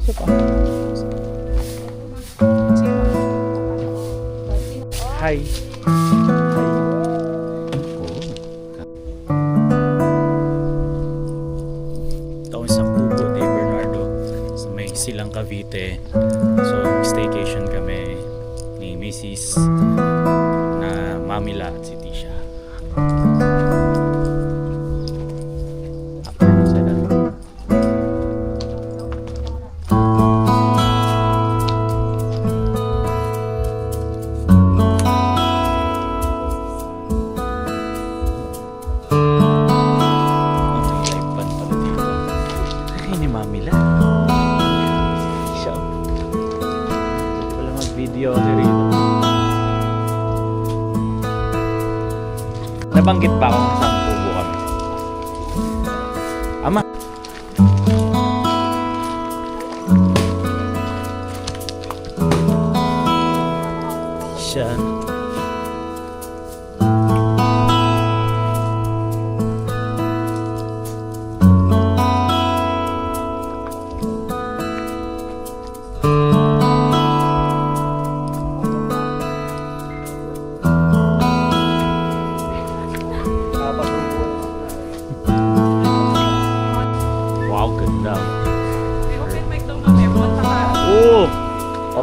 Hi. Taon sa Cubo de Bernardo sa may Silang Cavite. So staycation kami ni Mrs. na Mamila at si Tisha. Nabanggit ba kung saan Cubo kami? Ama. Siya.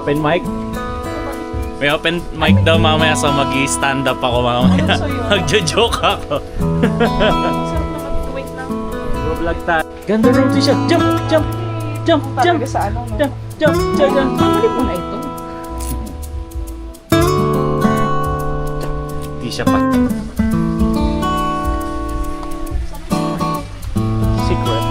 Open mic? May open mic daw mamaya, so mag-stand up ako mamaya. Magjo-joke ako. Wait lang. Go-vlog tayo. Ganda room siya. Jump! Jump! Jump! Jump! Sa ano, no? Jump! Jump! Jump! Pangalik mo na ito. Di siya pa. Secret.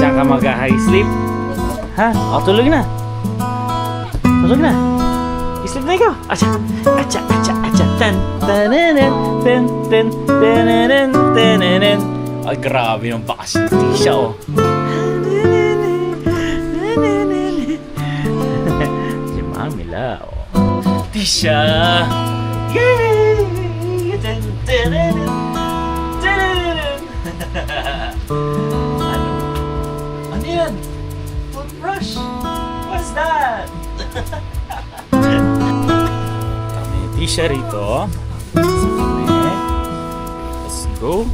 Diyan ka mag-high sleep? Ha? O, tulog na. Tulog na. I-sleep na ikaw. Acha, acha, acha, acha. Tan, tananan, tan, tan, tananan, tananan. Ay, grabe yung bakas yung Tisha, oh. Si Mamila, oh. Tisha! Yay! Tan, tananan, tananan. Ano yan? Toothbrush? What's that? Kami Tisha rito. Let's go.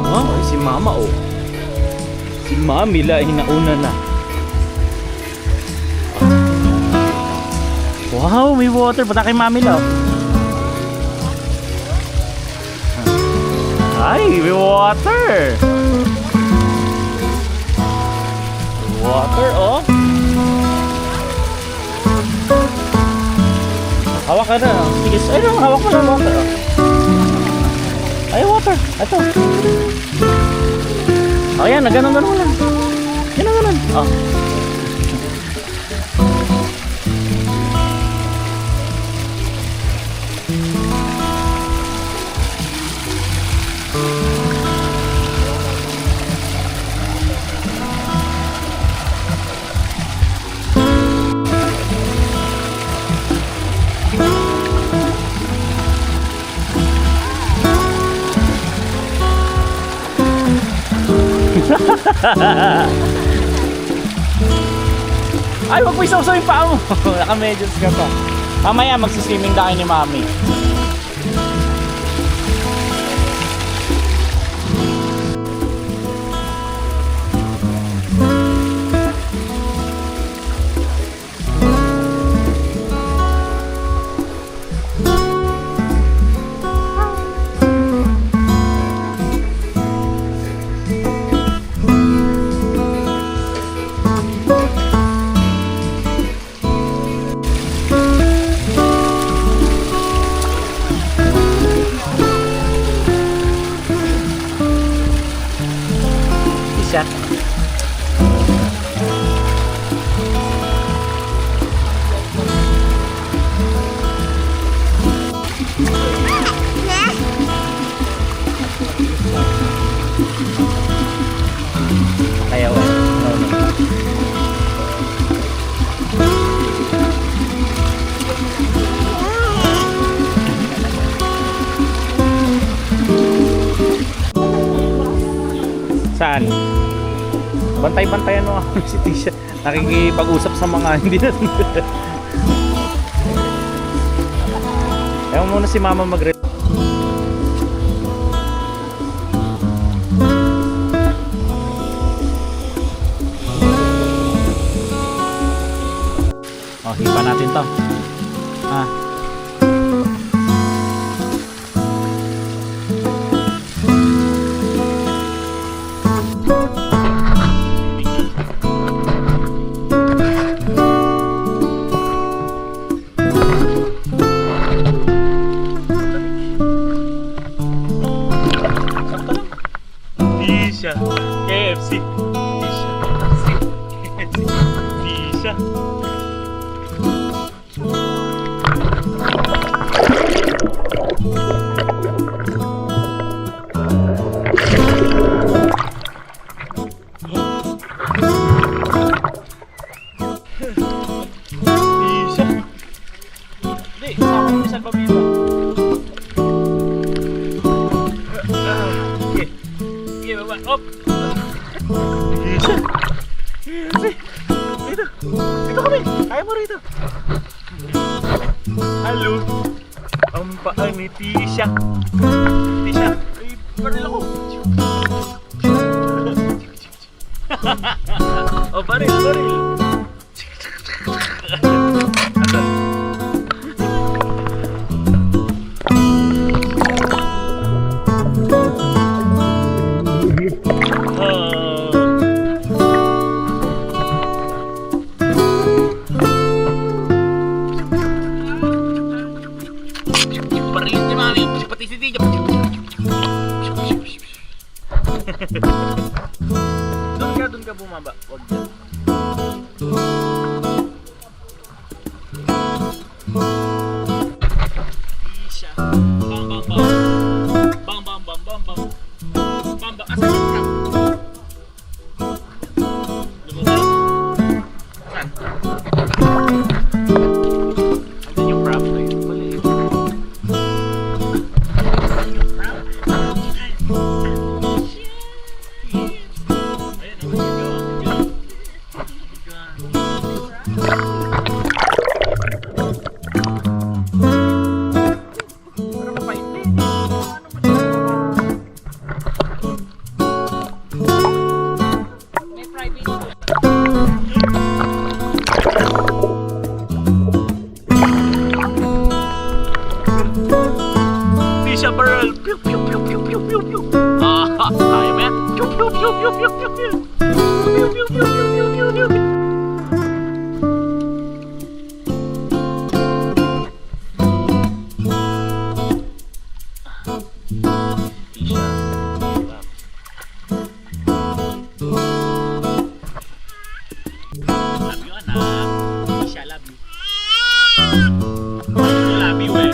Oh, si Mama, oh. Si Mamila hinauna na. Wow, may water. Punta kay Mamila. Ay, may water. Water, oh. Hawak ka na. Sige, ay no, hawak mo na water, oh. Ay, water. Ito. Oh, yan. Ganun-ganun lang. Ganun-ganun. Oh. Ay, wag mo isaw-saw yung paa mo. Naka-medyas ka pa. Mamaya magsiswimming tayo ni Mami. Tisha. Kaya wala. No, no. Saan? Bantay-bantayan mo ako si Tisha. Nakikipag-usap sa mga hindi na. Ewan muna si Mama mag Oh, hipa natin to. Ah. Tisha, KFC. Tisha, KFC. Tisha. Tisha. Hindi, sama mo sa pamilya. Okay. Okay, baba. Up. Tisha. Dito. Dito kami. Kaya mo rito. Halo. Ang paa ni Tisha. Tisha. Ay, baril ako. Oh, baril, baril. Baril ni Mami, pati si Tisha. Doon ka bumaba. Wag dyan. Tisha. Bang, bang, bang. Bang, bang, bang, bang, bang. Bang, bang. Asan yung trap? Lumabas. Asan? Asan yung trap? Ay, mali. Yung trap? May private. Tisha barrel. Pew pew pew pew pew pew pew. Ah, kaya mo yan. Pew pew pew pew pew pew pew. Pew pew pew pew pew pew pew. Tisha. Love you, anak. Tisha, love you. Love you, eh.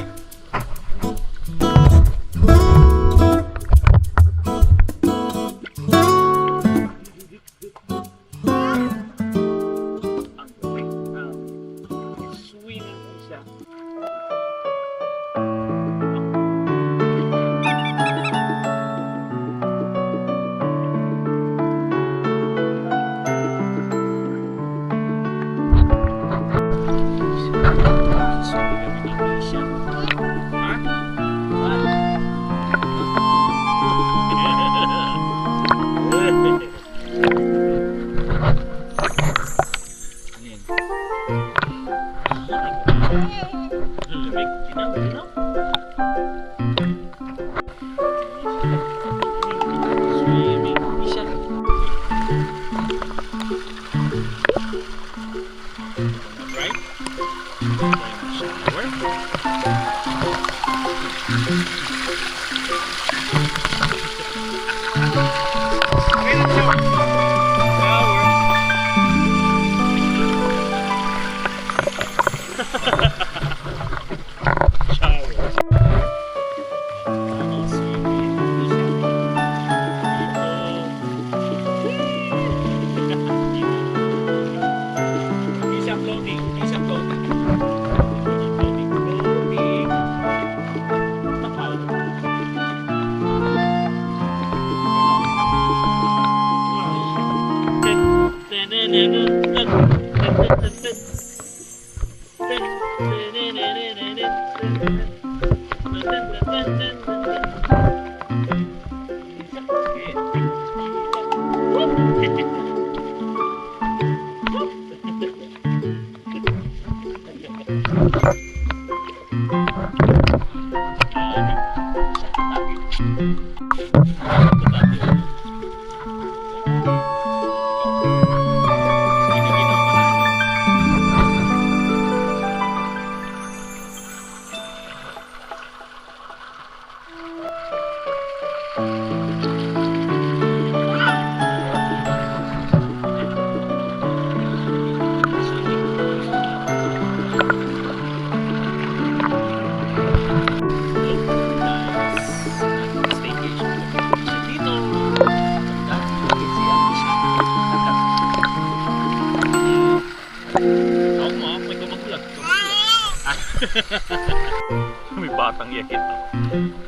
May batang yakit.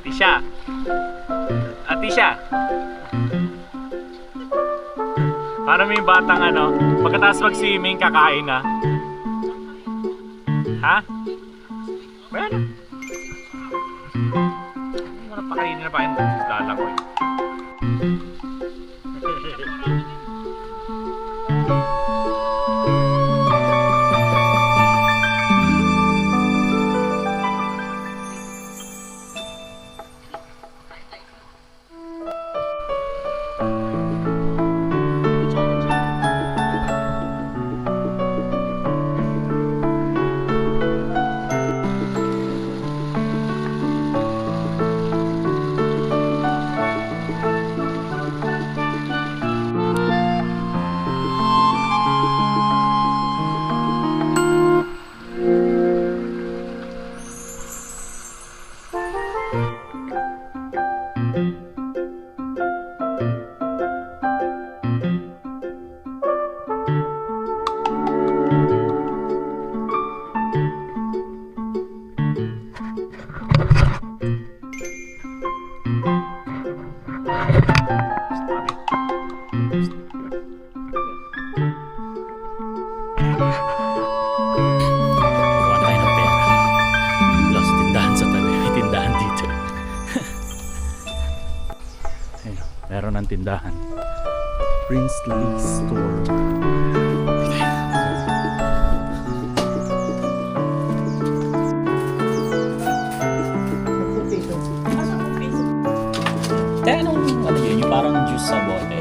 Tisha. Tisha. Para may batang ano, pagkatapos mag-swimming, kakain na. Ha? Bueno. Marap pa kainin na pa yung lalang ko eh. Kuha tayo ng pera. Lost tindahan sa tabi. May tindahan dito. Ayun, meron ng tindahan. Princely Store. Ano yun? Yung parang juice sa bote.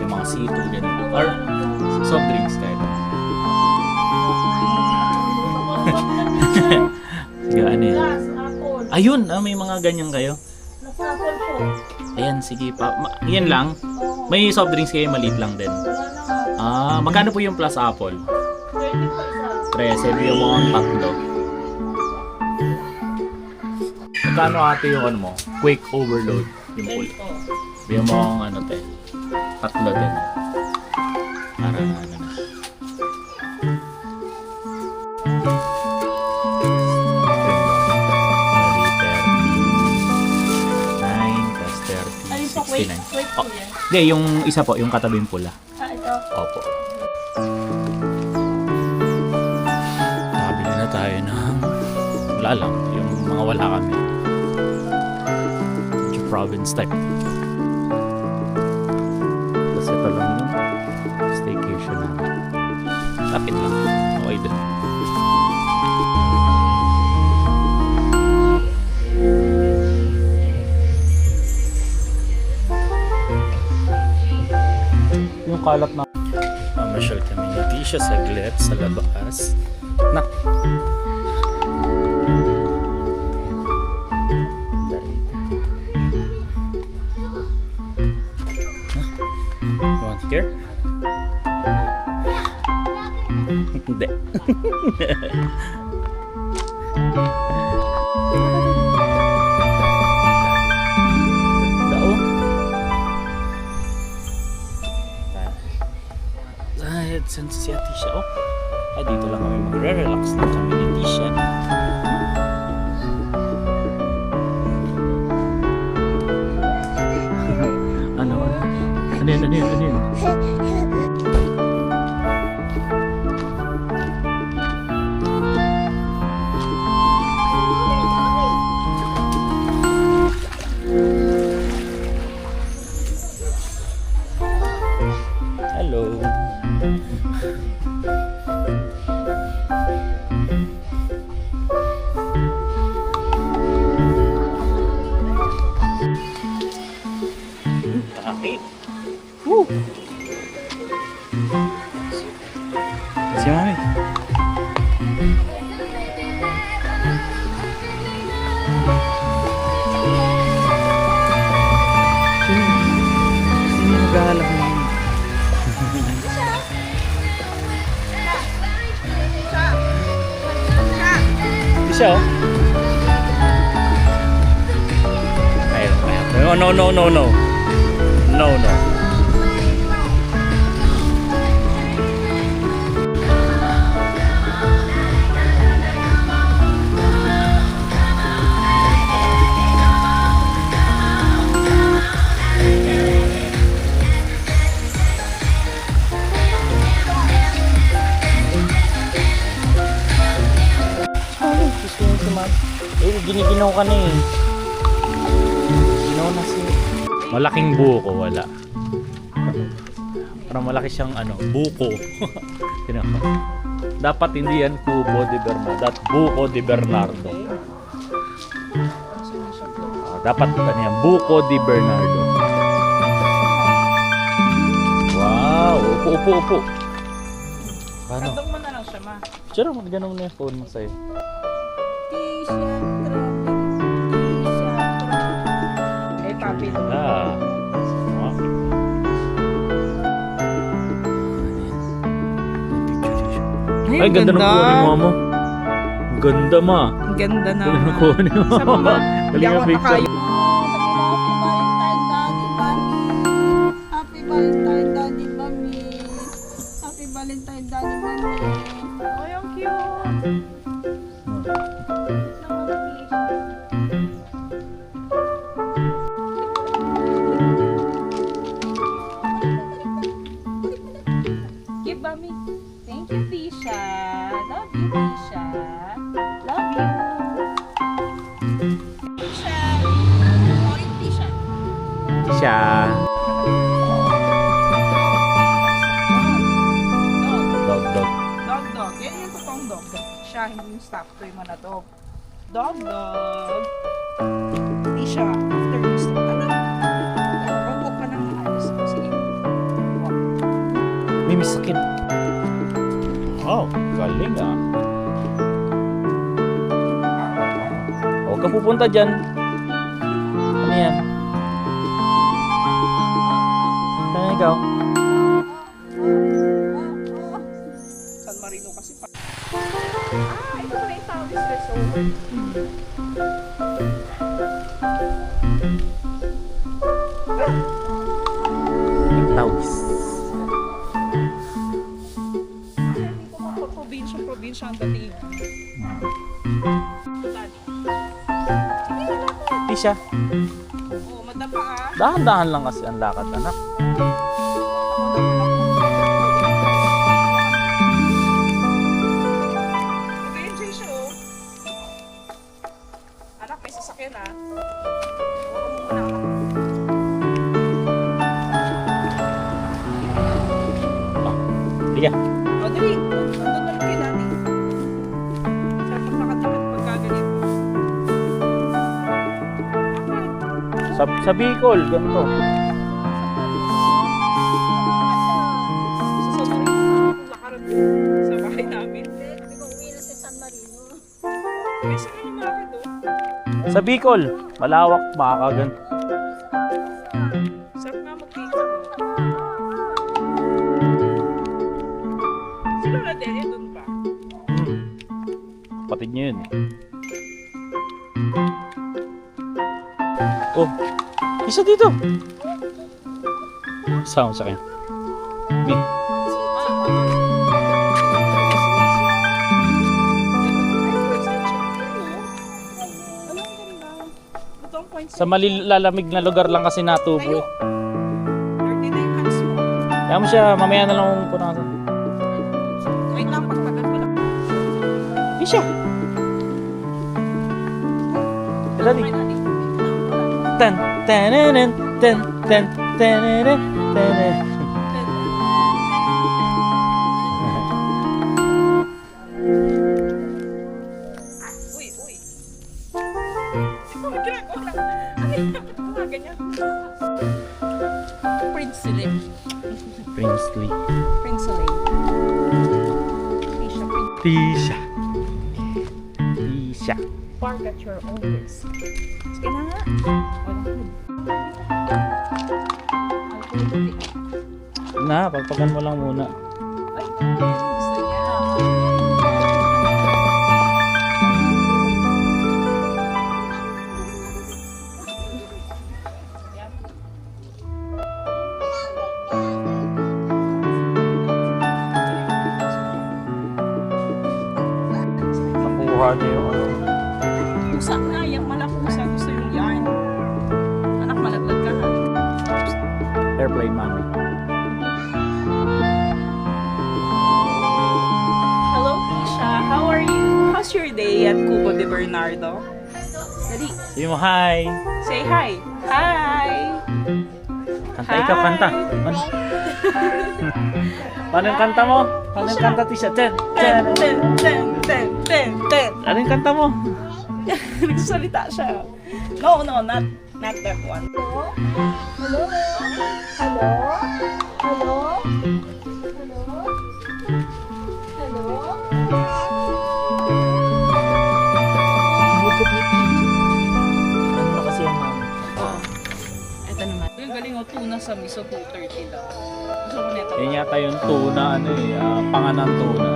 Yung mga sito, ganun. Or soft drinks kahit. Sige, ano yun? Ayun, may mga ganyan kayo. Nasapol po. Ayan, sige pa. Yan lang. May soft drinks kayo, maliit lang din. Magkano po yung plus apple? 20 po 13, isa. yung mga tatlo. Magkano ate yung ano mo? Quick overload. Yung full. 10 po. Yung mga ano te. Tatlo din. Para ano na. Ayun po, wait po yan. Hindi, yung isa po, yung katabing pula. Ito. Opo. Nakabili na tayo ng wala lang, yung mga wala kami. Medyo province type. Tapos ito lang yung staycation namin. Lapit lang. Okay din. Yung kalat na mamasyal kami ni Tisha saglit sa labas. Nak! You want here? Hindi. Dao. Saan si Tisha? Oh. Dito lang kami magre-relax lang kami ni Tisha. Ano? Ano yun? Sakit. Woo! Si Mami. Sino nag-aalak mo? Di siya oh. Ayun, ayun. No, no, no, no. No, no. Giniginaw ka na eh. Ginaw na siya. Malaking buko, wala. Parang malaki siyang ano, buko. Dapat hindi yan Cubo de Bernardo. Dapat Buko de Bernardo. Dapat yan, Buko de Bernardo. Wow, upo, upo, upo. Paano? Kantong mo na lang siya, ma. Sure, mag-ganong na yung phone mo sa'yo. Eh, papi. Ah. Ay, ganda ng kuha ni mama. Ganda ma. Ang ganda na. Ganda ng kuha ni Sa mama. mama. Galing ang picture. Happy Valentine, Daddy Mami. Happy Valentine, Daddy Mami. Ay, ang cute. Give Mami. Thank you, Tisha. Love you, Tisha. Love you. Tisha. Sorry, Tisha. Siya. Dog, dog. Dog, dog. Yan yung totoong dog. Siya, hindi yung stop toy mo na dog. Dog, dog. Hindi siya. After you stop ka na. Walk ka na. Ayos. Sige. Walk. May misakit. Wow, galing ah. Huwag ka pupunta dyan. Ano yan? Ano ikaw? San Marino kasi pa. Ah, ito pala yung Taoist Resort. Taos. Hindi ko probinsya ang dating. Daddy. Sige, lakad. Di siya. Oo, madapa ah. Dahan-dahan lang kasi ang lakad, anak. Nag-enjoy siya oh. Anak, may sasakyan ah. Baka mo muna anak. Di ka. O, dali. Nandun na lang kay Daddy. Sarap ang nakatakot pagka ganito. Sa Bicol, ganito. Sa San Marino, lakaran sa bahay namin. Sabi ko, uwi na sa San Marino. May sige yung malaki doon. Sa Bicol, malawak, makakagan. Sarap nga mag-pizza. Si Lola Delia doon pa. Kapatid niyo yun. Oh, isa dito. Sama sa kanya. Mi. Sa malilalamig na lugar lang kasi natubo eh. 39 hands mo. Kaya mo siya, mamaya na lang punasan. Wait lang, pagtagal ko lang. Di siya. Tara di. Tan, tananan, tan, tan, tananan, tananan. Uy, uy. Ito, may ginagawa lang. Ano yun? Ba't gumaganyan? Princely. Princely. Princely. Tisha, Tisha. Tisha. park at your own risk. Sige na nga. Na, pagpagan mo lang muna. Ay, gusto niya. Nakuha niya yung ano. Pusa na, yung malapusa. Gusto yung yarn. Anak, malaglag ka ha. Airplane mommy. Hello, Tisha. How are you? How's your day at Cubo de Bernardo? Dali, Sige mo, hi. say hi. Hi! Kanta ikaw, kanta. Ano? Paano yung kanta mo? Paano yung kanta, Tisha? Ten, Ten, ten. ten, ten, ten, ten, ten. Ano yung kanta mo? Nagsasalita siya. No, not that one. Hello? Hello? Hello? Hello? Ano na kasi yan, ma'am? Ito naman. Yung galing o, tuna sa miso, 230 daw. Gusto ko nito. Yan yata yung tuna, ano eh, panganang tuna.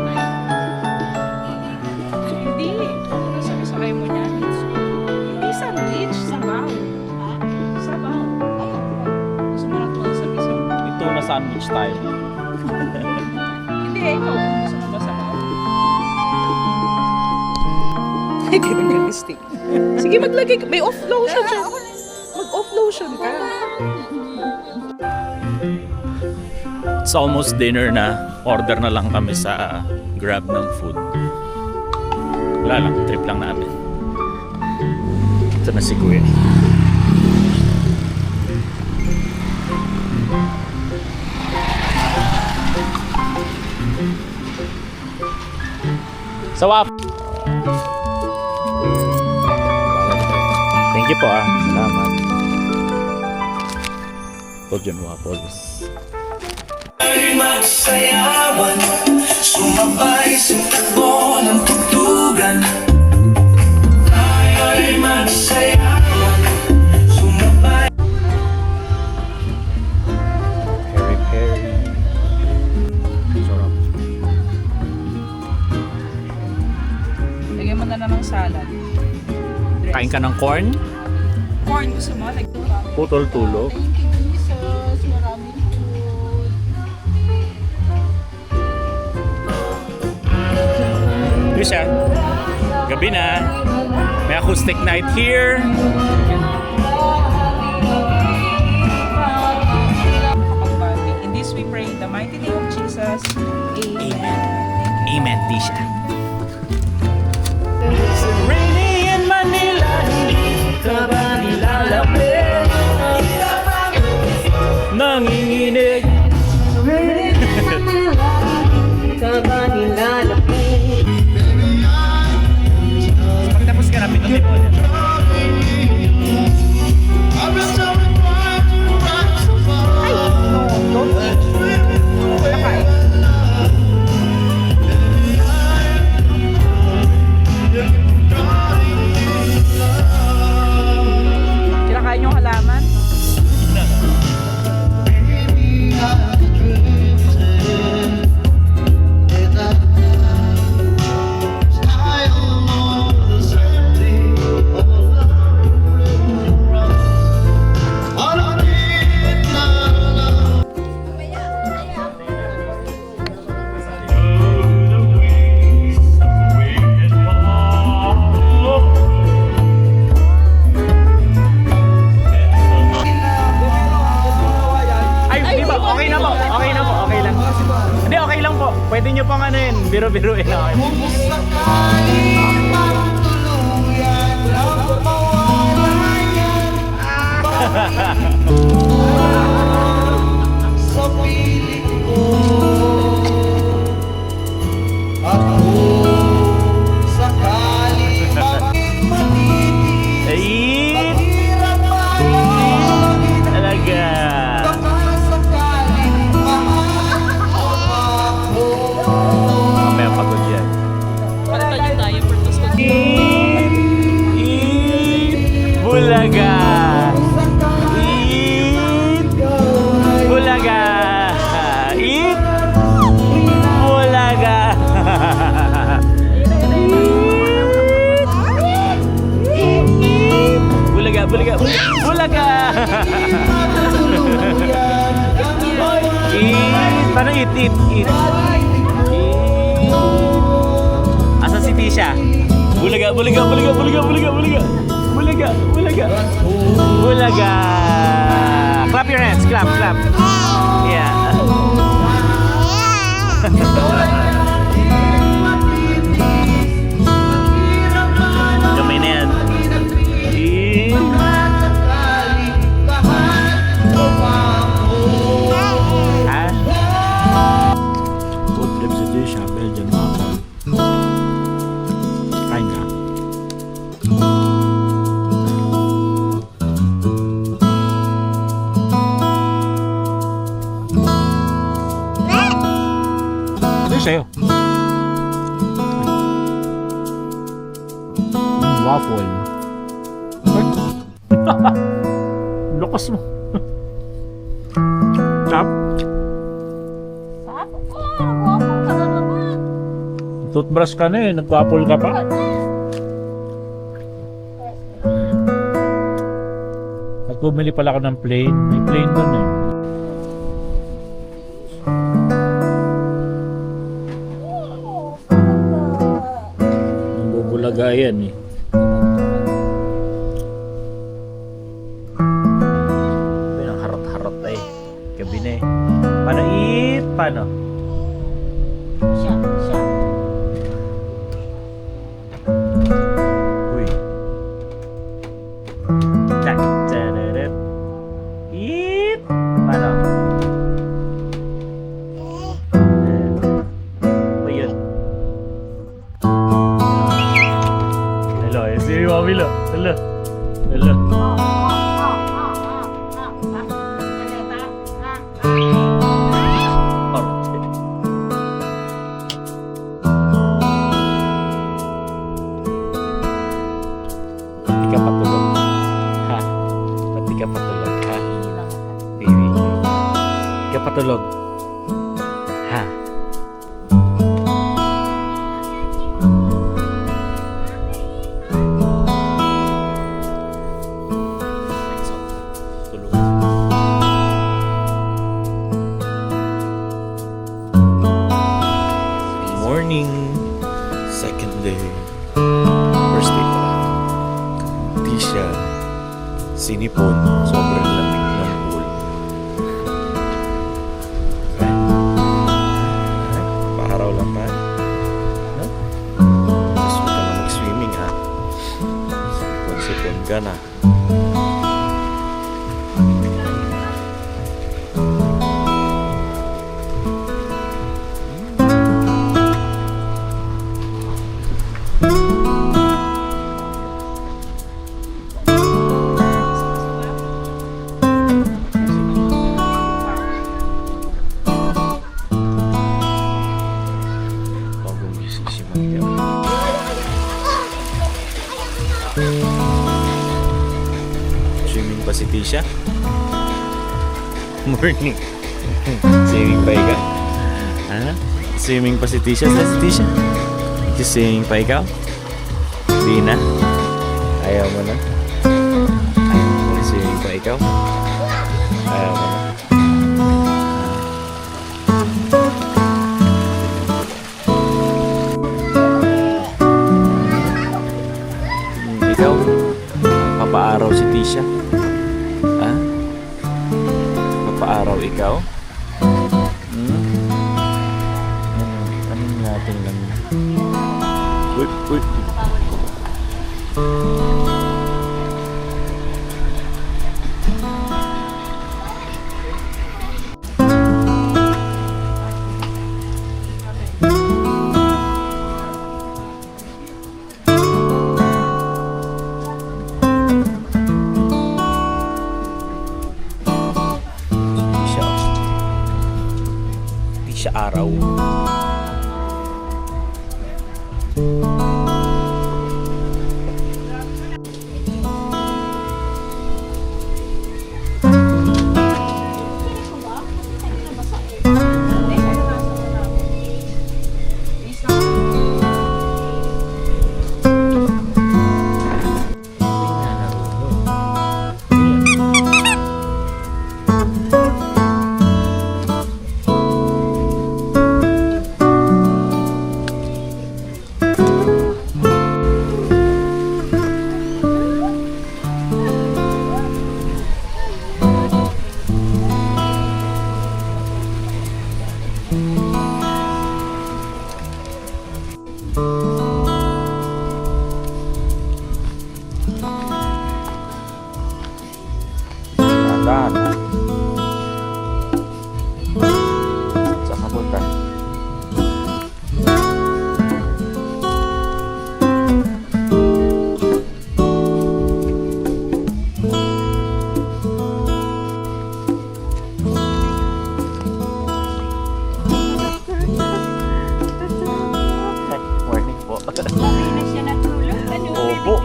Hindi. Tuna sa miso, ayaw mo niya. Hindi sandwich, sabaw. Sabaw. Gusto mo ng tuna sa miso? May tuna sandwich tayo. Hindi, ikaw. Gusto mo ba sabaw? Ay, ganun yung stick. Sige, maglagay ka. May off lotion siya. Mag-off lotion ka. It's almost dinner na. Order na lang kami sa Grab ng food. Wala lang, trip lang namin. Ito na si Kuya. Sawap! Thank you po Salamat. Podium Waffles. Ay magsayawan, sumabay sa takbo ng tugtugan. Tayo'y magsayawan, sumabay. Peri peri. Sarap. Lagyan mo na lang ng salad. Kain ka ng corn? Corn, gusto mo? Putol tulo. Thank you, Jesus. Maraming food. Yun siya. Gabi na. May acoustic night here. Kapag-bonding. In this we pray in the mighty name of Jesus. Amen. Amen, Tisha. Rainy in Manila, hindi ka ba nilalapit? Nanginginig. Pagtapos ka namin ng tipo. Nakain. Kinakain yung halaman? Ay, di ba? Okay na po. Okay na po. Okay lang. Hindi, okay lang po. Pwede nyo pang ano yun. Biro-biruin na kayo. Sa piling ko, ako sakali Ay! mahirap tayo Talaga. para sa bulaga, bulaga. Eat, paano eat? Asan si Tisha? Bulaga. Clap your hands, clap. Yeah. Gamay na yan. Food trip si Tisha, Belgian waffle. Kain ka. Ito sa'yo. Waffle. Lakas mo. Chop. Sapo ko, nag-waffle ka na naman. Toothbrush ka na eh. Nag-waffle ka pa. At bumili pala ako ng plain. May plain doon eh. Ang bubulaga yan eh. Ang harot-harot eh. Gabi na eh. Paano eat? Paano? Siya. Uy. Ta-ta-da-da. Eat. Paano? Ba yun? Hello, si Mami lo. Hello. Pati ka patulog. Ha? Pati ka patulog. Ha? Baby. Pati ka patulog. Ha? Tulog. Morning. Second day. First day pa lang. Tisha. Sinipon. Sobrang lamig ng pool. Paaraw lang pa. No? Gusto ka na mag-swimming ha. Sipon ka na. Bagong gising si Maria. Swimming pa si Tisha? Morning. Swimming pa ikaw? Ha? Swimming pa si Tisha? Sa si Tisha? Swimming pa ikaw? Di na? Ayaw mo na? Swimming pa ikaw? Ayaw mo na? Ikaw? Papaaraw si Tisha? Ha? Papaaraw ikaw? Anong natin lang? Uy. Tisha araw.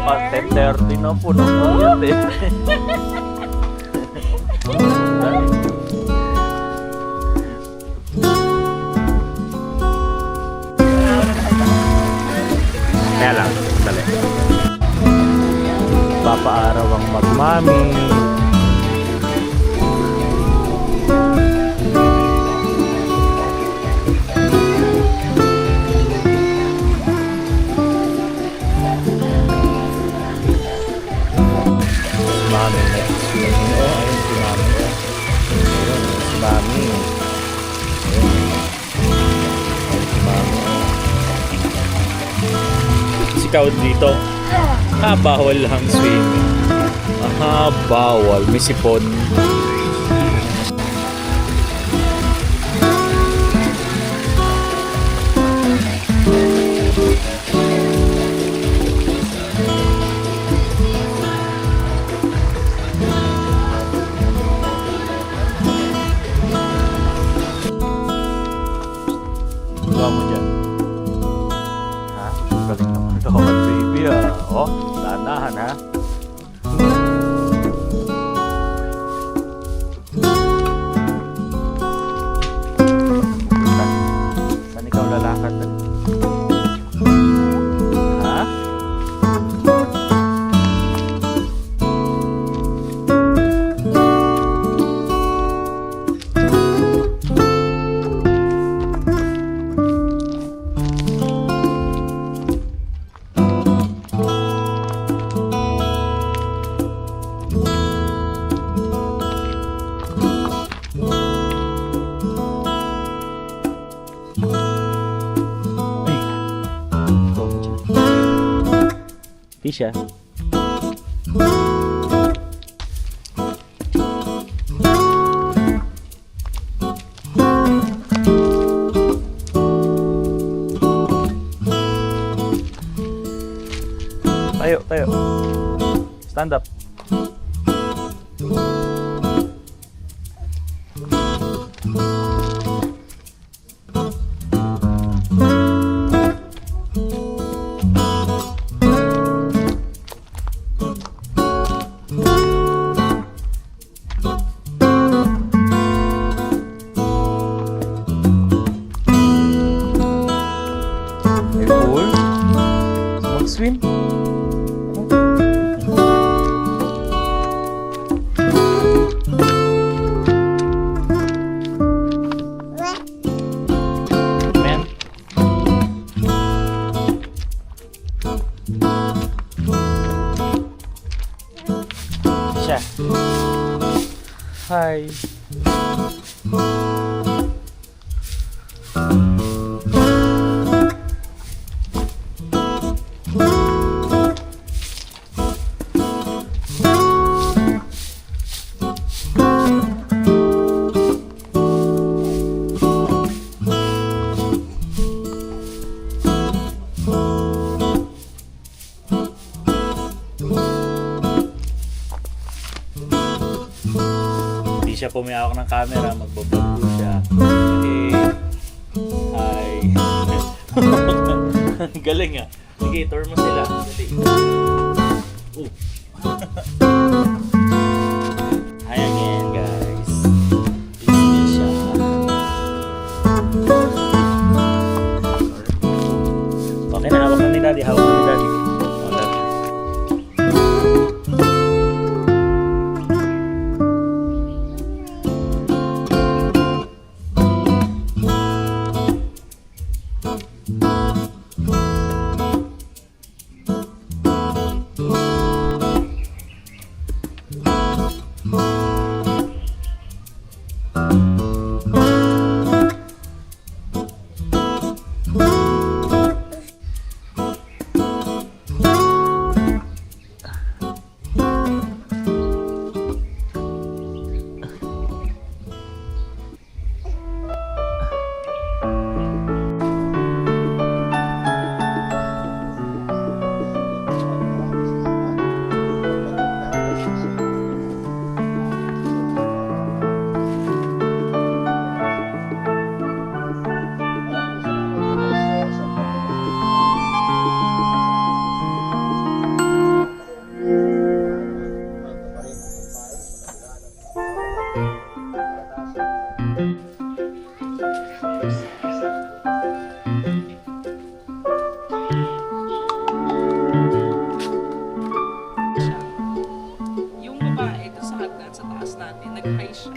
10:30 na po. Yun eh. Kaya lang, dali. Papaaraw ang magmami. Mami next week. Oh, ayun si Mami. Ayun, si Mami. Ayun si Mami. Sikaw dito. Bawal ang swimming. Bawal. May sipon. Gawa mo dyan. Ha? Galing naman ito. Baby oh, danahan ha. Saan ikaw lalakad? Ha? Tisha. Tayo, tayo. Stand up. Mag-swim. Man. Siya. Hi. Hindi siya pumiyawak ng camera, magbablog po siya. Hey. Hi. Galing ah. Sige, tour mo sila. Hi again, guys. This is siya. Okay na, hawak ni Daddy. Hawak ni Daddy. Yung babae doon sa hagdan sa taas natin, nag-high siya.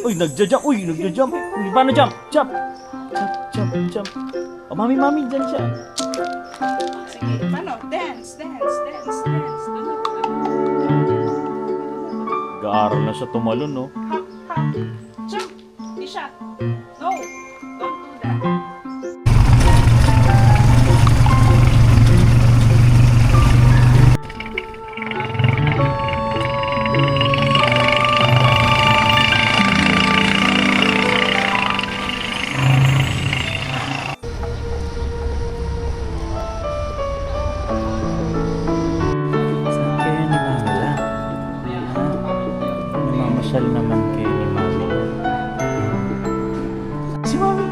Uy, nagja-jump. Uy, nagja-jump. Uy, paano jump? Jump. Jump. Oh, mami, dyan siya. Sige, paano? Dance. Doon na. Gaaro na siya tumalon, no? Hop. Jump. Tisha. No. Don't do that. Saan kayo ni Mami? Namamasyal naman kayo ni Mami. Si Mami.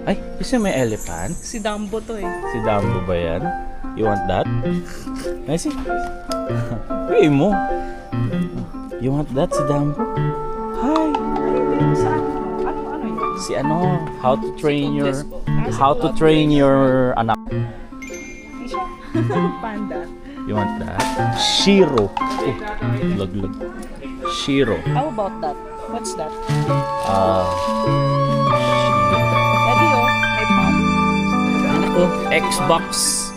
Ay, kasi may elephant? Si Dumbo to eh. Si Dumbo ba yan? You want that? Ay, si... Pay mo. You want that, si Dumbo? Hi! Sa ano yun? Si ano, how to train your anak. Tisha. Panda. You want that? Shiro. Laglag. Shiro. How about that? What's that? Daddy, oh. May pop. Oh, Xbox.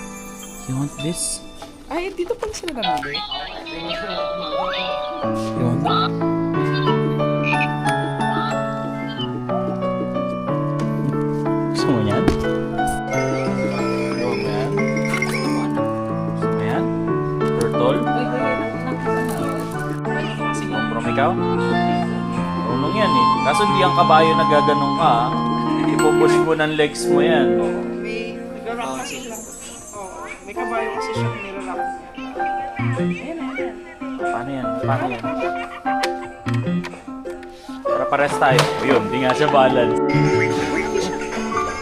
You want this? Ay, dito pala sila namili. You want that? Gusto mo yan? Gusto mo yan? Gusto mo yan? Turtle? From ikaw? Marunong yan eh. Kaso hindi ang kabayo na gaganong ka. Ipupush mo ng legs mo yan. May nag-rock kasi siya. Oo. May kabayo kasi siya nilalak niya. Ayan. Paano yan? Para pares tayo. Ayun, di nga siya balance.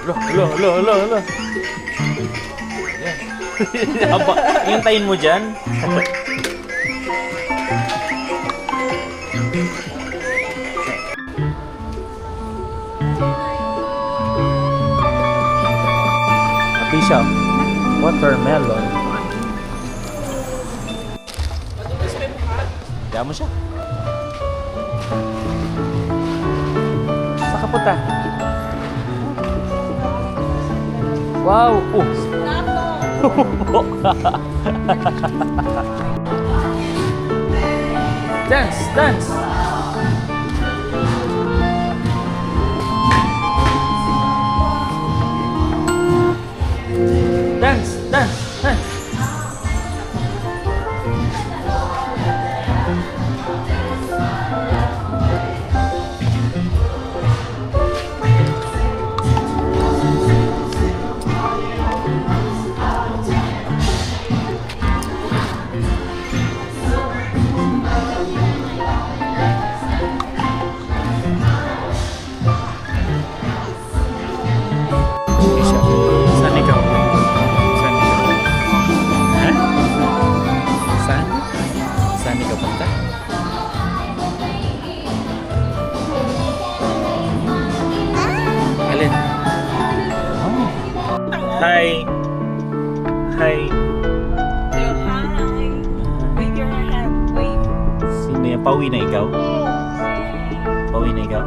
Alo. Aba, hintayin mo dyan. Atisha, watermelon. Kaya mo siya. Saan ka punta? Wow! Oh! Dance! Saan ikaw? Ha? Saan ikaw punta? Alin? Oh. Hi! Say hi. Wave your hand. Wave. Sino yan? Pauwi na ikaw? Pauwi na ikaw?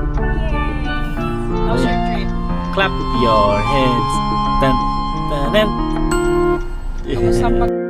How's your trip? Clap your hands. tan, tanan. Kamusta pag